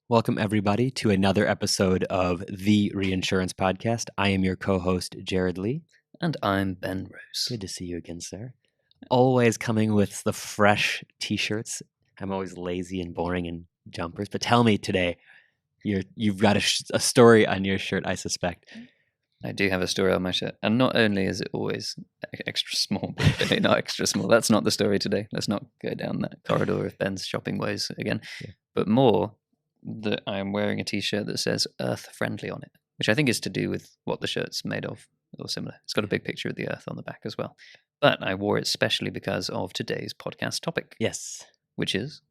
Welcome, everybody, to another episode of the Reinsurance Podcast. I am your co-host, Jerad Lee. And I'm Ben Rose. Good to see you again, sir. Always coming with the fresh T-shirts. I'm always lazy and boring in jumpers, but tell me today, you've got a story on your shirt, I suspect. I do have a story on my shirt, and not only is it always extra small, but definitely not extra small. That's not the story today. Let's not go down that corridor of Ben's shopping woes again. Yeah. But more that I'm wearing a T-shirt that says Earth Friendly on it, which I think is to do with what the shirt's made of or similar. It's got a big picture of the Earth on the back as well. But I wore it specially because of today's podcast topic. Yes. Which is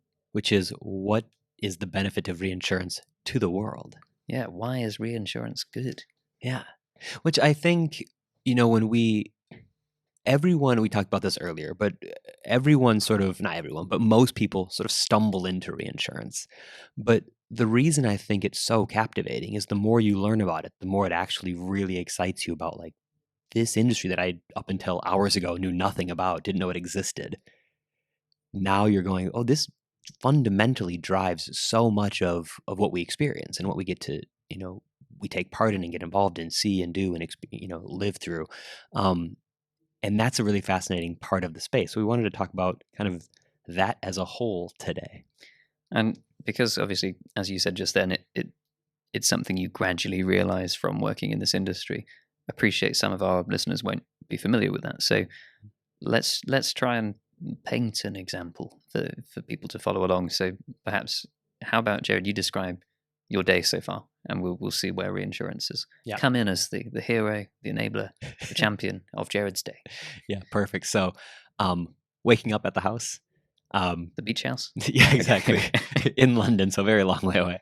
what is the benefit of reinsurance to the world? Yeah, why is reinsurance good? Yeah. Which I think, when we talked about this earlier, but everyone not everyone, but most people sort of stumble into reinsurance. But the reason I think it's so captivating is the more you learn about it, the more it actually really excites you about like this industry that I, up until hours ago, knew nothing about, didn't know it existed. Now you're going, oh, this fundamentally drives so much of what we experience and what we get to, we take part in and get involved in, see and do and, live through. And that's a really fascinating part of the space. So we wanted to talk about kind of that as a whole today. And because obviously, as you said just then, it's something you gradually realize from working in this industry. Appreciate some of our listeners won't be familiar with that. So let's try and paint an example for people to follow along. So perhaps, how about, Jerad, you describe your day so far, and we'll see where reinsurance has come in as the hero, the enabler, the champion of Jerad's day. Yeah, perfect. So waking up at the house. The beach house? Yeah, exactly. In London, so very long way away.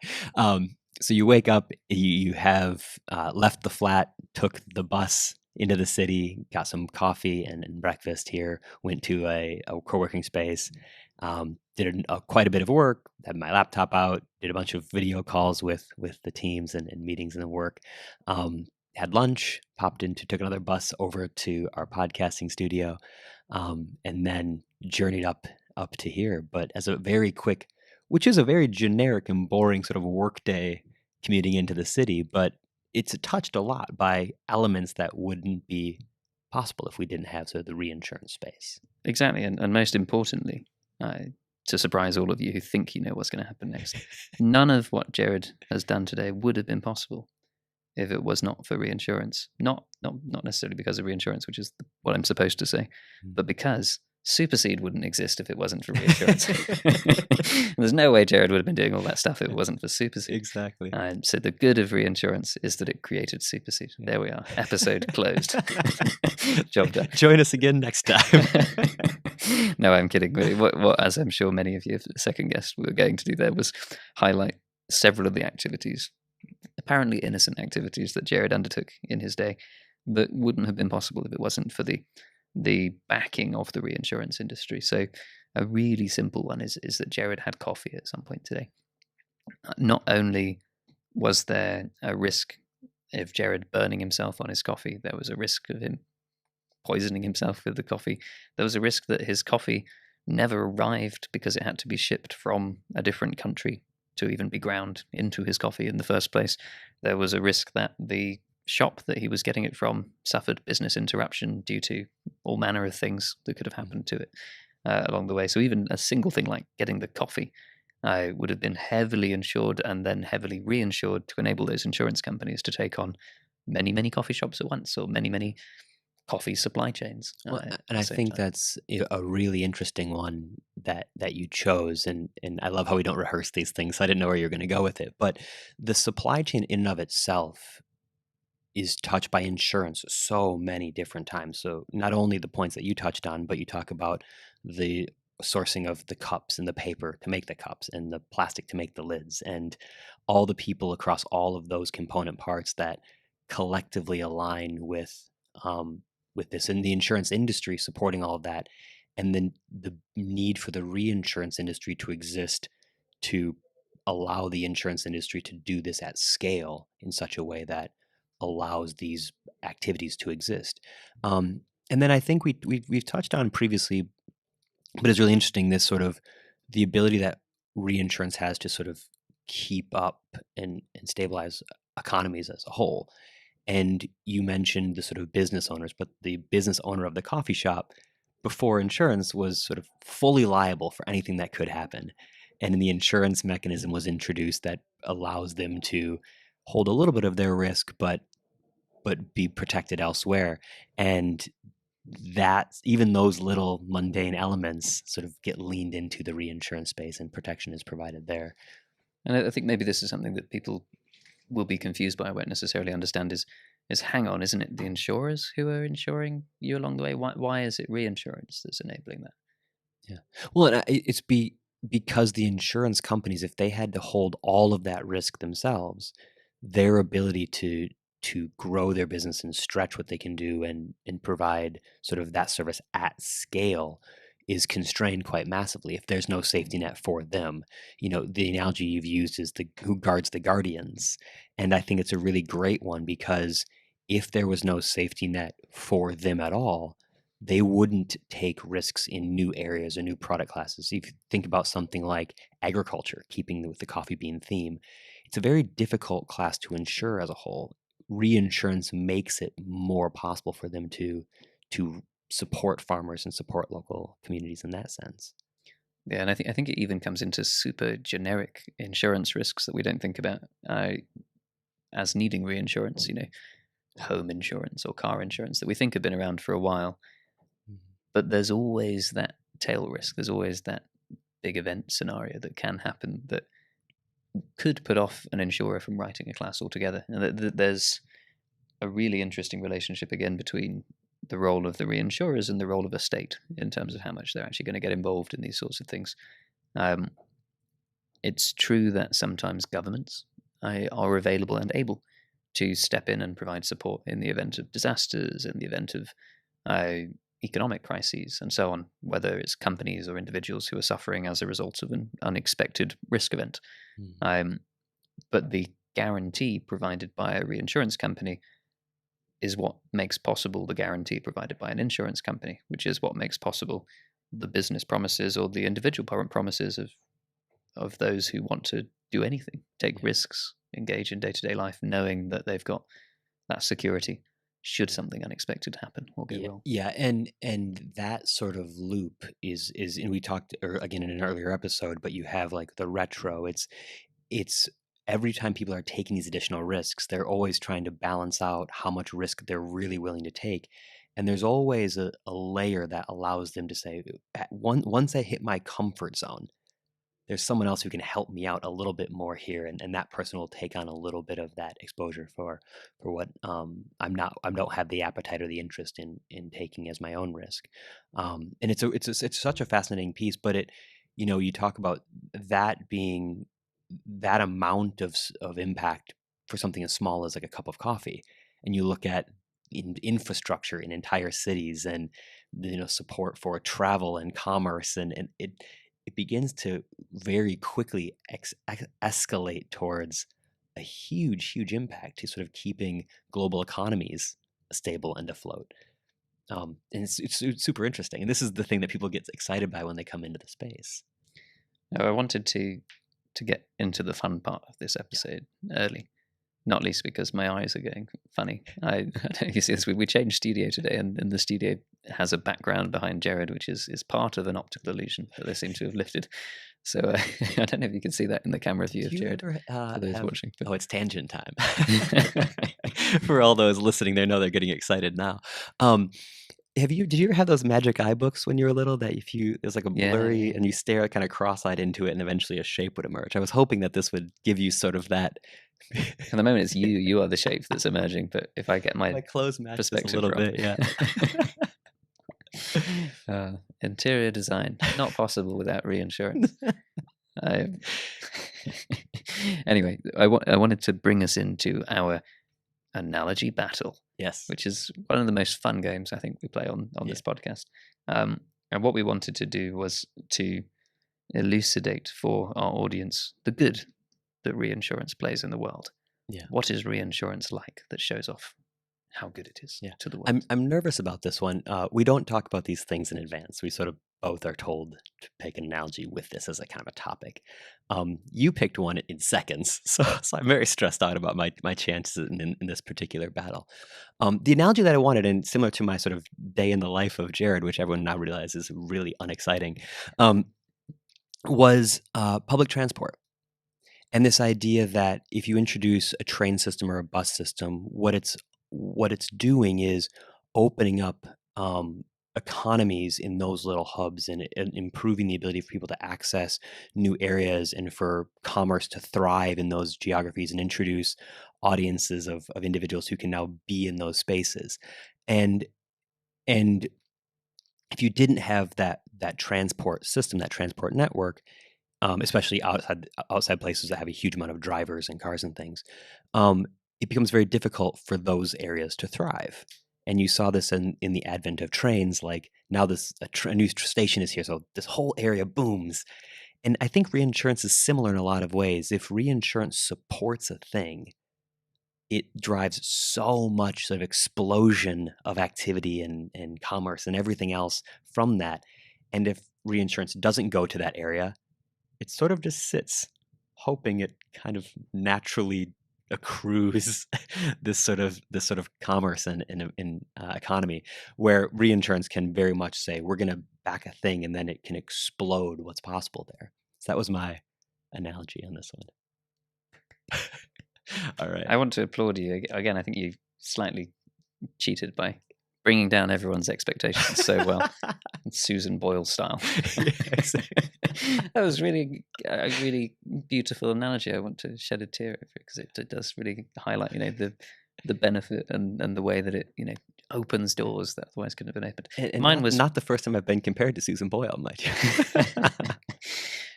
So you wake up, you have left the flat, took the bus into the city, got some coffee and breakfast here, went to a co-working space, did quite a bit of work, had my laptop out, did a bunch of video calls with the teams and meetings in the work, had lunch, took another bus over to our podcasting studio, and then journeyed up to here. But as a very quick, which is a very generic and boring sort of work day commuting into the city, but it's touched a lot by elements that wouldn't be possible if we didn't have sort of the reinsurance space. Exactly. And most importantly, to surprise all of you who think you know what's going to happen next, none of what Jerad has done today would have been possible if it was not for reinsurance. Not necessarily because of reinsurance, which is what I'm supposed to say, but because Superseed wouldn't exist if it wasn't for reinsurance. There's no way Jerad would have been doing all that stuff if it wasn't for Superseed. Exactly. So the good of reinsurance is that it created Superseed. There we are. Episode closed. Job done. Join us again next time. No, I'm kidding. What, as I'm sure many of you have second guessed we were going to do there, was highlight several of the activities, apparently innocent activities, that Jerad undertook in his day, that wouldn't have been possible if it wasn't for the backing of the reinsurance industry. So a really simple one is that Jerad had coffee at some point today. Not only was there a risk of Jerad burning himself on his coffee, there was a risk of him poisoning himself with the coffee. There was a risk that his coffee never arrived because it had to be shipped from a different country to even be ground into his coffee in the first place. There was a risk that the shop that he was getting it from suffered business interruption due to all manner of things that could have happened to it along the way. So even a single thing like getting the coffee would have been heavily insured and then heavily reinsured to enable those insurance companies to take on many, many coffee shops at once, or many, many coffee supply chains. And I think that's a really interesting one that you chose. And I love how we don't rehearse these things. So I didn't know where you were going to go with it. But the supply chain in and of itself is touched by insurance so many different times. So not only the points that you touched on, but you talk about the sourcing of the cups and the paper to make the cups and the plastic to make the lids, and all the people across all of those component parts that collectively align with this, and the insurance industry supporting all of that, and then the need for the reinsurance industry to exist to allow the insurance industry to do this at scale in such a way that allows these activities to exist. And then I think we've touched on previously, but it's really interesting, this sort of the ability that reinsurance has to sort of keep up and stabilize economies as a whole. And you mentioned the sort of business owners, but the business owner of the coffee shop before insurance was sort of fully liable for anything that could happen. And the insurance mechanism was introduced that allows them to hold a little bit of their risk, but be protected elsewhere. And that even those little mundane elements sort of get leaned into the reinsurance space, and protection is provided there. And I think maybe this is something that people will be confused by, won't necessarily understand, is hang on, isn't it the insurers who are insuring you along the way? Why is it reinsurance that's enabling that? Yeah. Well, and it's because the insurance companies, if they had to hold all of that risk themselves, their ability to grow their business and stretch what they can do and provide sort of that service at scale is constrained quite massively if there's no safety net for them. The analogy you've used is the who guards the guardians. And I think it's a really great one, because if there was no safety net for them at all, they wouldn't take risks in new areas or new product classes. If you think about something like agriculture, keeping with the coffee bean theme, it's a very difficult class to insure as a whole. Reinsurance makes it more possible for them to support farmers and support local communities in that sense. Yeah, and I think it even comes into super generic insurance risks that we don't think about as needing reinsurance. Home insurance or car insurance that we think have been around for a while, but there's always that tail risk. There's always that big event scenario that can happen that could put off an insurer from writing a class altogether. And there's a really interesting relationship again between the role of the reinsurers and the role of a state in terms of how much they're actually going to get involved in these sorts of things. It's true that sometimes governments are available and able to step in and provide support in the event of disasters, in the event of economic crises, and so on, whether it's companies or individuals who are suffering as a result of an unexpected risk event. But the guarantee provided by a reinsurance company is what makes possible the guarantee provided by an insurance company, which is what makes possible the business promises or the individual promises of those who want to do anything, take risks, engage in day-to-day life, knowing that they've got that security should something unexpected happen or go wrong. Yeah, and that sort of loop is and we talked again in an earlier episode, but you have like the retro. It's every time people are taking these additional risks, they're always trying to balance out how much risk they're really willing to take. And there's always a layer that allows them to say, once I hit my comfort zone, there's someone else who can help me out a little bit more here, and that person will take on a little bit of that exposure for what I don't have the appetite or the interest in taking as my own risk. And it's such a fascinating piece, but you talk about that being that amount of impact for something as small as like a cup of coffee, and you look at infrastructure in entire cities, and support for travel and commerce, and it begins to very quickly escalate towards a huge impact to sort of keeping global economies stable and afloat. And it's super interesting, and this is the thing that people get excited by when they come into the space. Now, I wanted to get into the fun part of this episode early, not least because my eyes are getting funny. I don't know if you see this. We changed studio today, and the studio has a background behind Jerad, which is part of an optical illusion that they seem to have lifted. So I don't know if you can see that in the camera view of Jerad for those watching. Oh, it's tangent time. For all those listening, they know they're getting excited now. Did you ever have those magic eye books when you were little that there's like a blurry and you stare kind of cross-eyed into it and eventually a shape would emerge? I was hoping that this would give you sort of that. At the moment, it's you are the shape that's emerging. But if I get my clothes match perspective a little bit, yeah. Interior design not possible without reinsurance. Anyway, I wanted to bring us into our analogy battle. Yes, which is one of the most fun games I think we play on this podcast. And what we wanted to do was to elucidate for our audience the good that reinsurance plays in the world. Yeah. What is reinsurance like that shows off how good it is to the world? I'm nervous about this one. We don't talk about these things in advance. We sort of both are told to pick an analogy with this as a kind of a topic. You picked one in seconds, so I'm very stressed out about my chances in this particular battle. The analogy that I wanted, and similar to my sort of day in the life of Jerad, which everyone now realizes is really unexciting, was public transport. And this idea that if you introduce a train system or a bus system, what it's doing is opening up economies in those little hubs and improving the ability for people to access new areas and for commerce to thrive in those geographies and introduce audiences of individuals who can now be in those spaces. And and if you didn't have that transport system, that transport network, especially outside places that have a huge amount of drivers and cars and things, it becomes very difficult for those areas to thrive. And you saw this in the advent of trains. Like now, a new station is here, so this whole area booms. And I think reinsurance is similar in a lot of ways. If reinsurance supports a thing, it drives so much sort of explosion of activity and commerce and everything else from that. And if reinsurance doesn't go to that area, it sort of just sits, hoping it kind of naturally accrues this sort of commerce and economy, where reinsurance can very much say we're going to back a thing and then it can explode what's possible there. So that was my analogy on this one. All right. I want to applaud you again. I think you slightly cheated by bringing down everyone's expectations so well, Susan Boyle style. Yeah, exactly. That was really a really beautiful analogy. I want to shed a tear over it because it does really highlight, the benefit and the way that it, opens doors that otherwise couldn't have been opened. And Mine was not the first time I've been compared to Susan Boyle, mind you.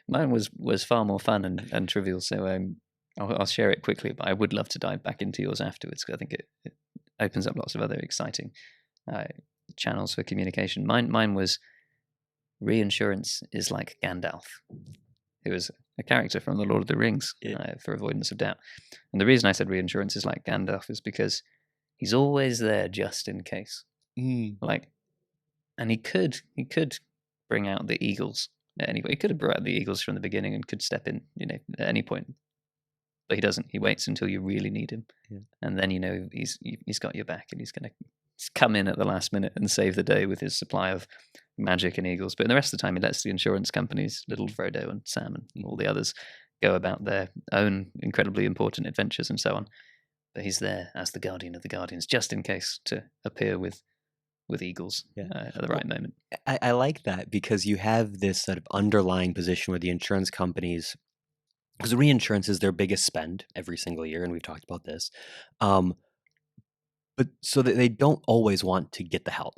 Mine was far more fun and trivial. So I'll share it quickly, but I would love to dive back into yours afterwards because I think it opens up lots of other exciting channels for communication. Mine was reinsurance is like Gandalf, who was a character from The Lord of the Rings, for avoidance of doubt. And the reason I said reinsurance is like Gandalf is because he's always there just in case. And he could bring out the eagles anyway. He could have brought out the eagles from the beginning and could step in, at any point. But he doesn't. He waits until you really need him, and then he's got your back, and he's going to come in at the last minute and save the day with his supply of magic and eagles. But in the rest of the time, he lets the insurance companies, little Frodo and Sam and all the others, go about their own incredibly important adventures and so on. But he's there as the guardian of the guardians, just in case to appear with eagles at the right moment. I like that because you have this sort of underlying position where the insurance companies, because reinsurance is their biggest spend every single year, and we've talked about this. But so that they don't always want to get the help.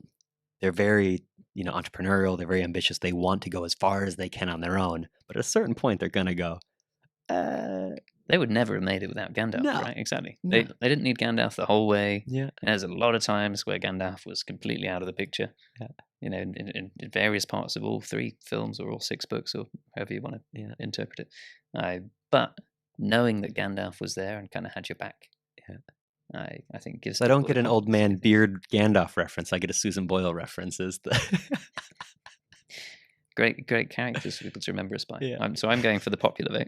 They're very, entrepreneurial. They're very ambitious. They want to go as far as they can on their own. But at a certain point, they're going to go, they would never have made it without Gandalf, No. right? Exactly. No. They didn't need Gandalf the whole way. Yeah. There's a lot of times where Gandalf was completely out of the picture. Yeah. In various parts of all 3 films or all 6 books or however you want to interpret it. But knowing that Gandalf was there and kind of had your back, I think gives. So I don't get an old man beard Gandalf reference. I get a Susan Boyle reference. Great characters for people to remember us by. Yeah. I'm going for the popular vote.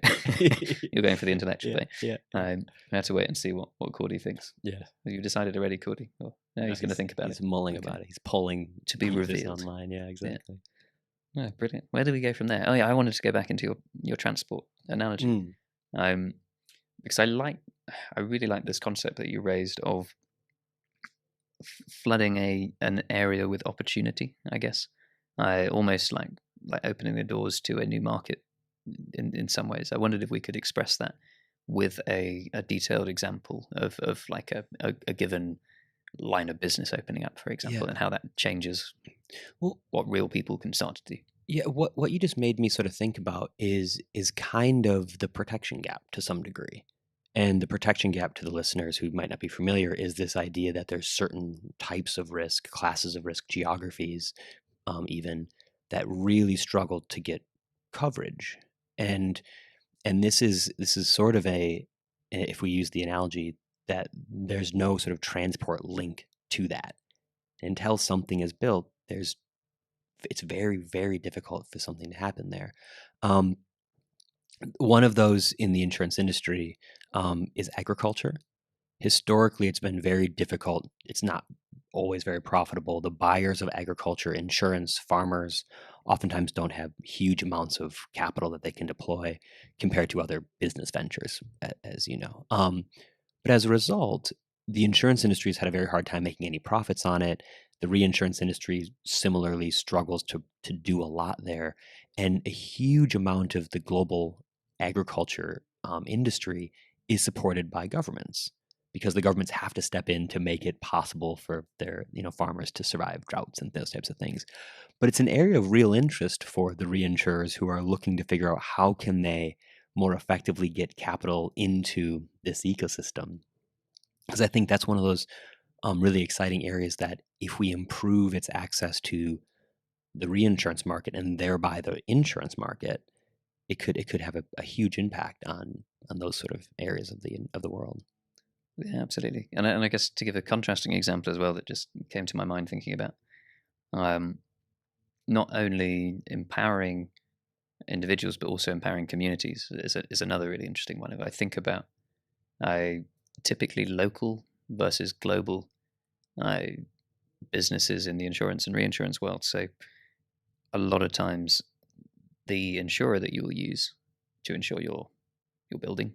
You're going for the intellectual vote. Yeah. I have to wait and see what Cordy thinks. Yeah. You've decided already, Cordy? No, he's going to think about it. He's mulling about it. He's polling to be revealed online. Yeah, exactly. Yeah, brilliant. Where do we go from there? Oh yeah, I wanted to go back into your transport analogy. Because I really like this concept that you raised of flooding an area with opportunity, I guess. I almost like opening the doors to a new market in some ways. I wondered if we could express that with a detailed example of like a given line of business opening up, for example, and how that changes what real people can start to do. Yeah, what you just made me sort of think about is kind of the protection gap to some degree. And the protection gap, to the listeners who might not be familiar, is this idea that there's certain types of risk, classes of risk, geographies, even, that really struggle to get coverage. And this is sort of if we use the analogy, that there's no sort of transport link to that. Until something is built, there's it's very, very difficult for something to happen there. Um, One of those in the insurance industry is agriculture. Historically, it's been very difficult. It's not always very profitable. The buyers of agriculture insurance, farmers, oftentimes don't have huge amounts of capital that they can deploy compared to other business ventures, as you know. But as a result, the insurance industry has had a very hard time making any profits on it. The reinsurance industry similarly struggles to do a lot there. And a huge amount of the global agriculture industry is supported by governments because the governments have to step in to make it possible for their farmers to survive droughts and those types of things. But it's an area of real interest for the reinsurers who are looking to figure out how can they more effectively get capital into this ecosystem. Because I think that's one of those really exciting areas that if we improve its access to the reinsurance market and thereby the insurance market, it could have a huge impact on those sort of areas of the world. Yeah, absolutely. And I guess to give a contrasting example as well that just came to my mind thinking about, not only empowering individuals but also empowering communities is another really interesting one. If I think about typically local versus global businesses in the insurance and reinsurance world. So a lot of times the insurer that you will use to insure your building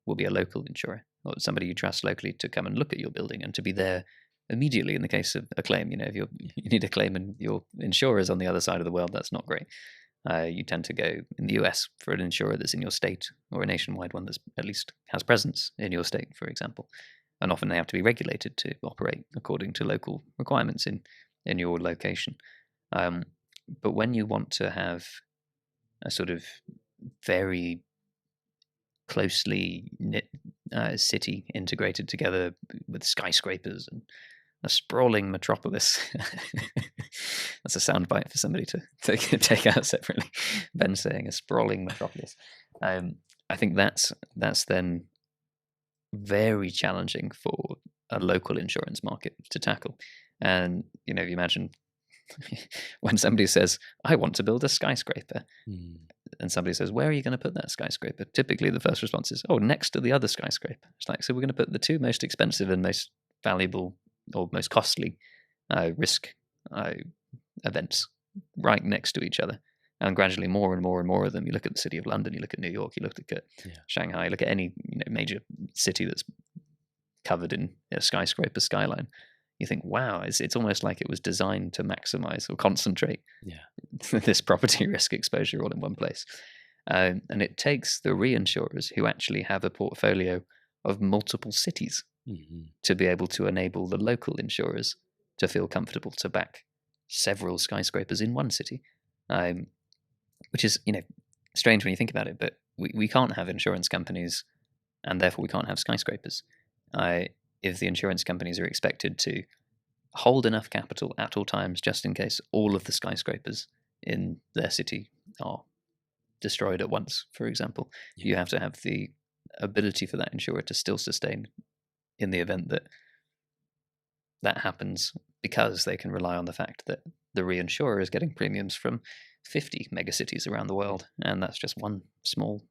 will be a local insurer or somebody you trust locally to come and look at your building and to be there immediately in the case of a claim. If you need a claim and your insurer is on the other side of the world, that's not great. You tend to go in the US for an insurer that's in your state or a nationwide one that at least has presence in your state, for example. And often they have to be regulated to operate according to local requirements in your location. But when you want to have a sort of very closely knit city integrated together with skyscrapers and a sprawling metropolis. That's a soundbite for somebody to take out separately. Ben saying a sprawling metropolis. I think that's then very challenging for a local insurance market to tackle. And if you imagine when somebody says, "I want to build a skyscraper," and somebody says, "Where are you going to put that skyscraper?" Typically, the first response is, "Oh, next to the other skyscraper." It's like, so we're going to put the two most expensive and most valuable or most costly risk events right next to each other. And gradually more and more and more of them. You look at the city of London, you look at New York, you look at Shanghai, you look at any major city that's covered in a skyscraper skyline. You think, wow, it's almost like it was designed to maximize or concentrate this property risk exposure all in one place. And it takes the reinsurers who actually have a portfolio of multiple cities to be able to enable the local insurers to feel comfortable to back several skyscrapers in one city, which is strange when you think about it. But we can't have insurance companies, and therefore we can't have skyscrapers. If the insurance companies are expected to hold enough capital at all times, just in case all of the skyscrapers in their city are destroyed at once, for example, you have to have the ability for that insurer to still sustain in the event that that happens, because they can rely on the fact that the reinsurer is getting premiums from 50 megacities around the world, and that's just one small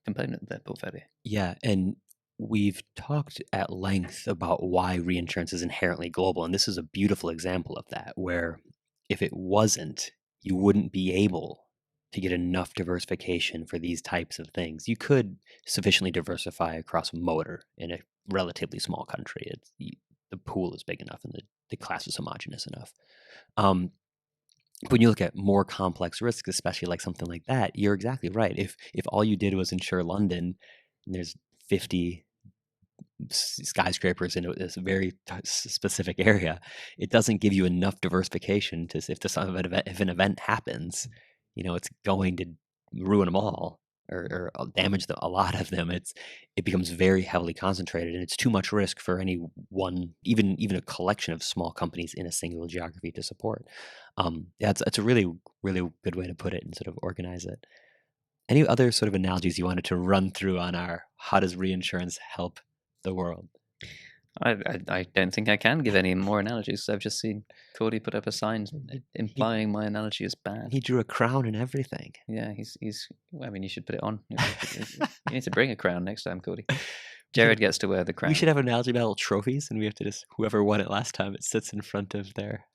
component of their portfolio. Yeah, and we've talked at length about why reinsurance is inherently global, and this is a beautiful example of that, where if it wasn't, you wouldn't be able to get enough diversification for these types of things. You could sufficiently diversify across motor in a relatively small country. The pool is big enough and the class is homogeneous enough. But when you look at more complex risks, especially like something like that, you're exactly right. If all you did was insure London, and there's 50 skyscrapers in this very specific area, it doesn't give you enough diversification to, if an event happens, it's going to ruin them all or damage a lot of them. It becomes very heavily concentrated, and it's too much risk for any one, even a collection of small companies in a single geography to support. It's a really, really good way to put it and sort of organize it. Any other sort of analogies you wanted to run through on our how does reinsurance help the world? I don't think I can give any more analogies. I've just seen Cordy put up a sign implying my analogy is bad. He drew a crown and everything. Yeah, he's. I mean, you should put it on. You need to bring a crown next time, Cordy. Jared gets to wear the crown. We should have analogy battle trophies, and we have to just whoever won it last time, it sits in front of their.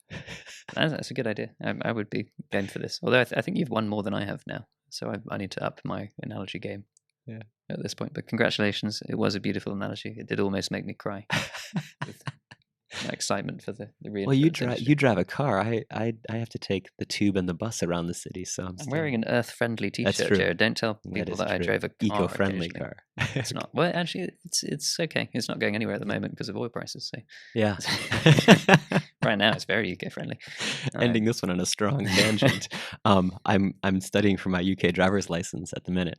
That's a good idea. I would be game for this. Although I think you've won more than I have now, so I need to up my analogy game. Yeah. At this point, but congratulations! It was a beautiful analogy. It did almost make me cry with my excitement for the reinsurance. Well, you drive a car. I have to take the tube and the bus around the city, so I'm wearing an earth-friendly T-shirt. That's true. Jared. Don't tell people that I drove a car eco-friendly car. It's not. Well, actually, it's okay. It's not going anywhere at the moment because of oil prices. So yeah, right now it's very eco-friendly. Ending this one on a strong tangent. I'm studying for my UK driver's license at the minute,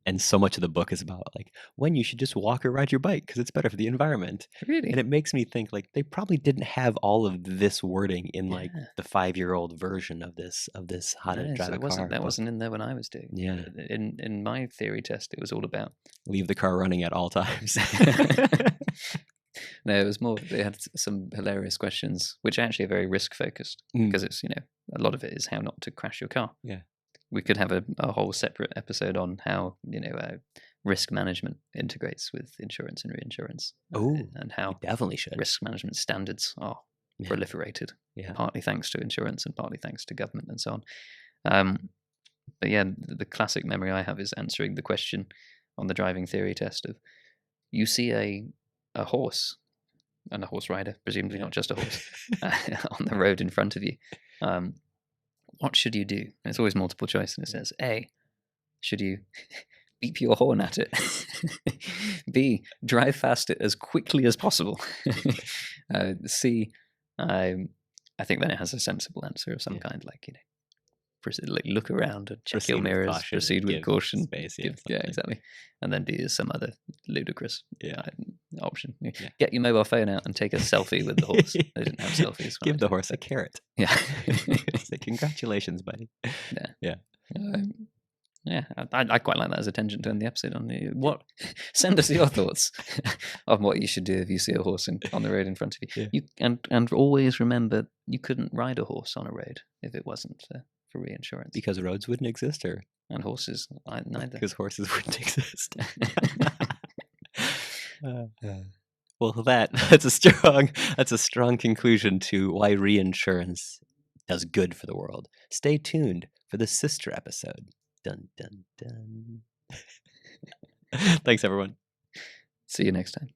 and so much of the book is about like when you should just walk or ride your bike because it's better for the environment. Really? And it makes me think like they probably didn't have all of this wording in like the 5-year-old version of this how to drive a car. That wasn't in there when I was doing. Yeah. In my theory test, it was all about leave the car running at all times. No, it was more. They had some hilarious questions, which are actually are very risk focused because it's a lot of it is how not to crash your car. Yeah. We could have a whole separate episode on how risk management integrates with insurance and reinsurance. And how definitely should. Risk management standards are proliferated, partly thanks to insurance and partly thanks to government and so on. But yeah, the classic memory I have is answering the question on the driving theory test of you see a horse and a horse rider, presumably not just a horse, on the road in front of you. What should you do? And it's always multiple choice, and it says A, should you beep your horn at it? B, drive past it as quickly as possible. C, I think then it has a sensible answer of some kind, like look around and check your mirrors, proceed with caution. Space, exactly. And then D is some other ludicrous option. Get your mobile phone out and take a selfie with the horse. They didn't have selfies. Give the horse a carrot. Yeah. Say, congratulations, buddy. Yeah. I quite like that as a tangent to end the episode on what. Send us your thoughts on what you should do if you see a horse on the road in front of you. And always remember, you couldn't ride a horse on a road if it wasn't for reinsurance. Because roads wouldn't exist, and horses neither. Because horses wouldn't exist. Well, that's a strong conclusion to why reinsurance does good for the world. Stay tuned for the sister episode. Dun dun dun. Thanks, everyone. See you next time.